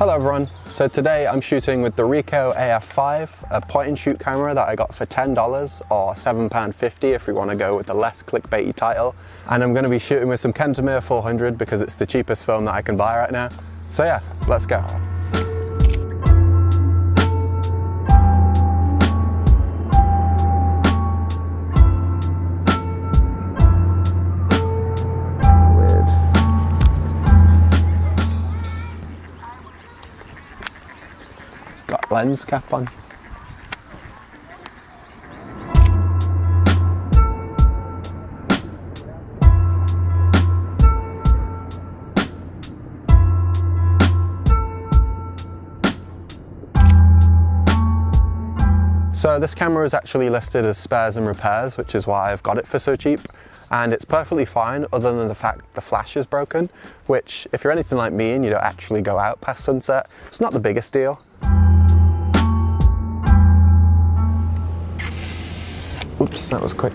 Hello everyone, so today I'm shooting with the Ricoh AF-5, a point and shoot camera that I got for $10 or £7.50 if we want to go with the less clickbaity title. And I'm going to be shooting with some Kentmere 400 because it's the cheapest film that I can buy right now. So yeah, let's go. Got lens cap on. So this camera is actually listed as spares and repairs, which is why I've got it for so cheap. And it's perfectly fine other than the fact the flash is broken, which if you're anything like me and you don't actually go out past sunset, it's not the biggest deal. Oops, that was quick.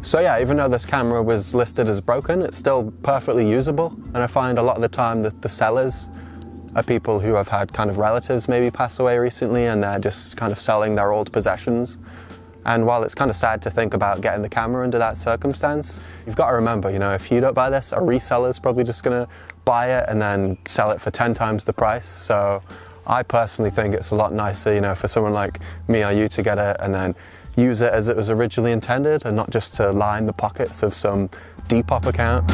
So yeah, even though this camera was listed as broken, it's still perfectly usable. And I find a lot of the time that the sellers are people who have had kind of relatives maybe pass away recently and they're just kind of selling their old possessions. And while it's kind of sad to think about getting the camera under that circumstance, you've got to remember, you know, if you don't buy this, a reseller's probably just going to buy it and then sell it for 10 times the price. So I personally think it's a lot nicer, you know, for someone like me or you to get it and then use it as it was originally intended and not just to line the pockets of some Depop account.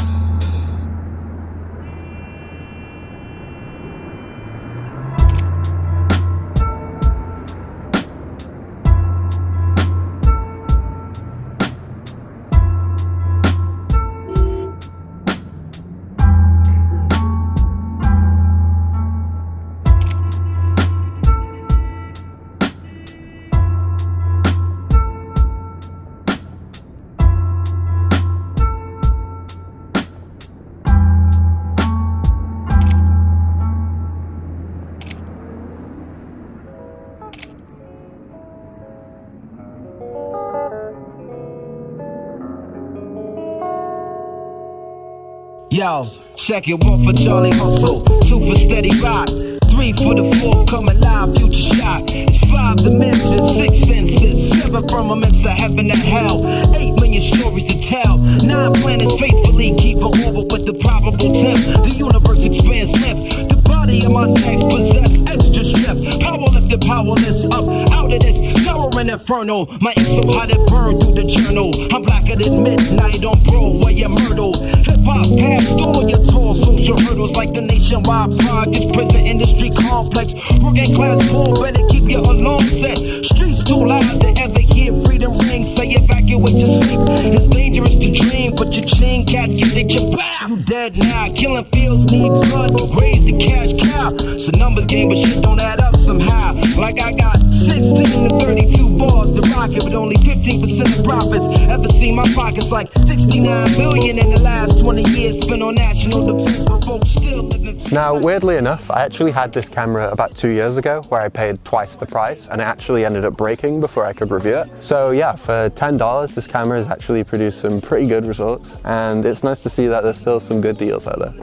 Yo, check it, 1 for Charlie Hustle, 2 for Steady Rock, 3 for the 4 coming live, future shot. It's 5 dimensions, 6 senses, 7 firmaments of heaven and hell, 8 million stories to tell, 9 planets faithfully keep an orbit with the probable temp. The universe expands length, the body of my text possess extra strength. Power lifted, powerless, up out of this towering inferno. My ink so hot it burned through the journal. I'm blacker than midnight on Broadway and Myrtle. Hip-hop past all your tall social hurdles like the nationwide projects, prison industry complex. Working class poor, better keep your alarm set. Streets too loud to ever hear freedom ring. Say evacuate your sleep. It's dangerous to dream, but your chain cats get they chabow. You dead now. Killing fields need blood to raise the cash cow. It's a numbers game, but shit don't add up somehow. Like I got 16 to 32 bars to rock it, but only 15% of profits. Ever seen my pockets like 69 billion in the last 20 years spent on national defense, but folks still living. Now, weirdly enough, I actually had this camera about 2 years ago where I paid twice the price and it actually ended up breaking before I could review it. So yeah, for $10, this camera has actually produced some pretty good results and it's nice to see that there's still some good deals out there.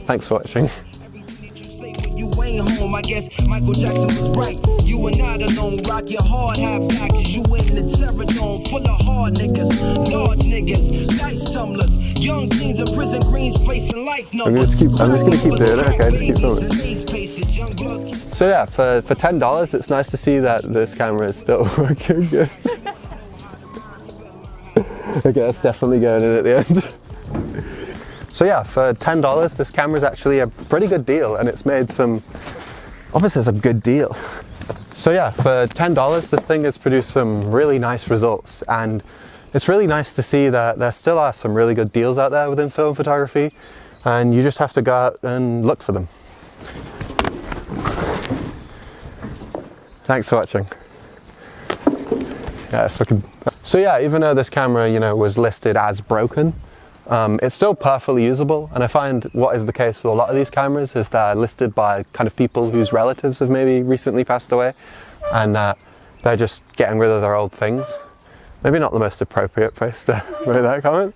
Thanks for watching. You ain't home, I guess Michael Jackson was right. You are not alone, rock your hard half back, cause you in the terror zone, full of hard niggas, large niggas, dice tumblers, young teens in prison greens facing life numbers. I'm just gonna keep doing it, okay, just keep filming. So yeah, for $10, it's nice to see that this camera is still working good. Okay, that's definitely going in at the end. So yeah, for $10, this camera is actually a pretty good deal and it's made some, obviously it's a good deal. So yeah, for $10, this thing has produced some really nice results and it's really nice to see that there still are some really good deals out there within film photography and you just have to go out and look for them. Thanks for watching. Yeah, it's fucking... So yeah, even though this camera, you know, was listed as broken, it's still perfectly usable, and I find what is the case with a lot of these cameras is they're listed by kind of people whose relatives have maybe recently passed away, and that they're just getting rid of their old things. Maybe not the most appropriate place to make that comment.